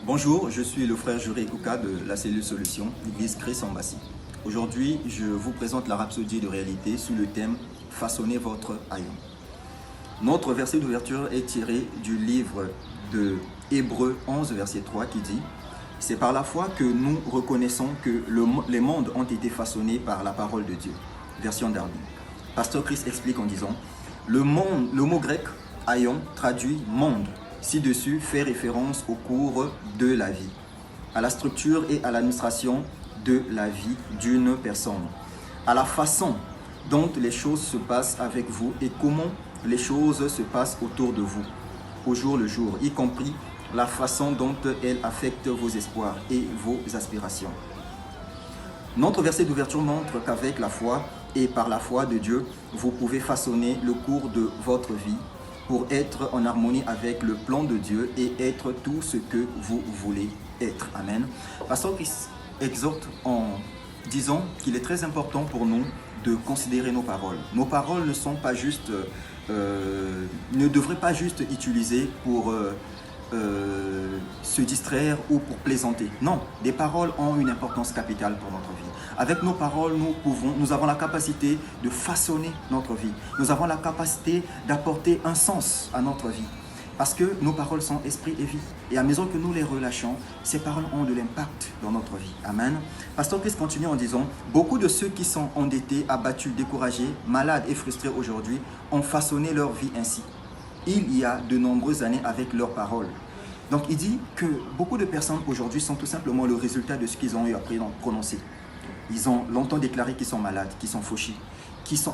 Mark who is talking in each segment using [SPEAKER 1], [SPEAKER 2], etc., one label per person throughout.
[SPEAKER 1] Bonjour, je suis le frère Juré Kouka de la cellule Solution, l'église Christ en Bassi. Aujourd'hui, je vous présente la rhapsodie de réalité sous le thème « Façonnez votre haillon ». Notre verset d'ouverture est tiré du livre de Hébreux 11, verset 3 qui dit « C'est par la foi que nous reconnaissons que les mondes ont été façonnés par la parole de Dieu ». Version Darby. Pasteur Chris explique en disant « Le mot grec « haillon » traduit « monde ». Ci-dessus fait référence au cours de la vie, à la structure et à l'administration de la vie d'une personne, à la façon dont les choses se passent avec vous et comment les choses se passent autour de vous, au jour le jour, y compris la façon dont elles affectent vos espoirs et vos aspirations. Notre verset d'ouverture montre qu'avec la foi et par la foi de Dieu, vous pouvez façonner le cours de votre vie pour être en harmonie avec le plan de Dieu et être tout ce que vous voulez être. Amen. Pasteur Christ exhorte en disant qu'il est très important pour nous de considérer nos paroles. Nos paroles ne sont pas juste, ne devraient pas juste utiliser pour se distraire ou pour plaisanter. Non, les paroles ont une importance capitale pour notre vie. Avec nos paroles, nous avons la capacité de façonner notre vie. Nous avons la capacité d'apporter un sens à notre vie. Parce que nos paroles sont esprit et vie. Et à mesure que nous les relâchons, ces paroles ont de l'impact dans notre vie. Amen. Pasteur Christ continue en disant, beaucoup de ceux qui sont endettés, abattus, découragés, malades et frustrés aujourd'hui ont façonné leur vie ainsi. Il y a de nombreuses années avec leurs paroles. Donc il dit que beaucoup de personnes aujourd'hui sont tout simplement le résultat de ce qu'ils ont eu à prononcer. Ils ont longtemps déclaré qu'ils sont malades, qu'ils sont fauchés,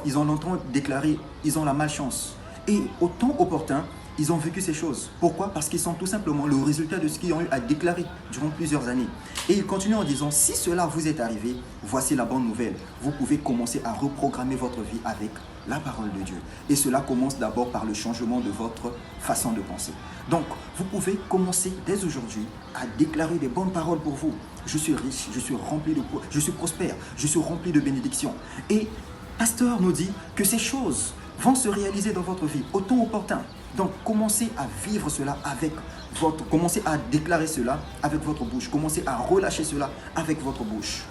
[SPEAKER 1] ils ont longtemps déclaré qu'ils ont la malchance. Et au temps opportun, ils ont vécu ces choses. Pourquoi? Parce qu'ils sont tout simplement le résultat de ce qu'ils ont eu à déclarer durant plusieurs années. Et il continue en disant, si cela vous est arrivé, voici la bonne nouvelle. Vous pouvez commencer à reprogrammer votre vie avec la parole de Dieu. Et cela commence d'abord par le changement de votre façon de penser. Donc, vous pouvez commencer dès aujourd'hui à déclarer des bonnes paroles pour vous. Je suis riche, je suis prospère, je suis rempli de bénédictions. Et Pasteur nous dit que ces choses vont se réaliser dans votre vie au temps opportun. Donc, commencez à vivre cela commencez à déclarer cela avec votre bouche. Commencez à relâcher cela avec votre bouche.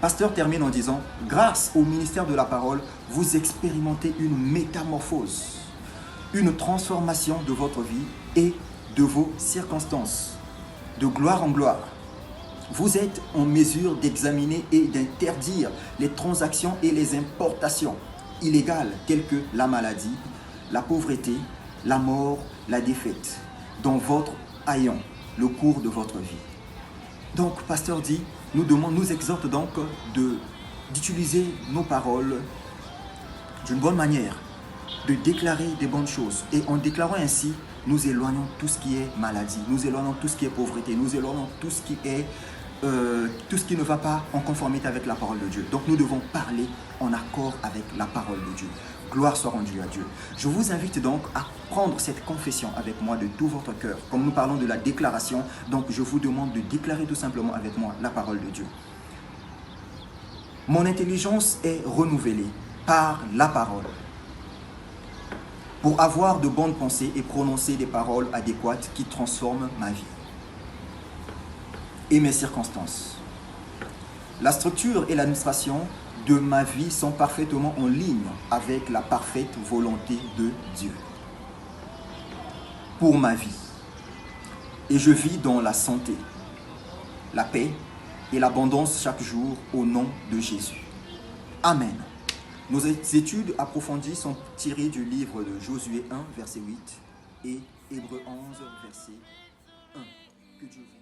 [SPEAKER 1] Pasteur termine en disant, grâce au ministère de la parole, vous expérimentez une métamorphose, une transformation de votre vie et de vos circonstances, de gloire en gloire. Vous êtes en mesure d'examiner et d'interdire les transactions et les importations illégales telles que la maladie, la pauvreté, la mort, la défaite, dans votre haillon, le cours de votre vie. Donc, Pasteur dit, nous exhorte donc d'utiliser nos paroles d'une bonne manière, de déclarer des bonnes choses. Et en déclarant ainsi, nous éloignons tout ce qui est maladie, nous éloignons tout ce qui est pauvreté, nous éloignons tout ce qui ne va pas en conformité avec la parole de Dieu. Donc nous devons parler en accord avec la parole de Dieu. Gloire soit rendue à Dieu. Je vous invite donc à prendre cette confession avec moi de tout votre cœur. Comme nous parlons de la déclaration, donc je vous demande de déclarer tout simplement avec moi la parole de Dieu. Mon intelligence est renouvelée par la parole pour avoir de bonnes pensées et prononcer des paroles adéquates qui transforment ma vie et mes circonstances. La structure et l'administration de ma vie sont parfaitement en ligne avec la parfaite volonté de Dieu pour ma vie. Et je vis dans la santé, la paix et l'abondance chaque jour au nom de Jésus. Amen. Nos études approfondies sont tirées du livre de Josué 1, verset 8 et Hébreux 11, verset 1. Que Dieu vous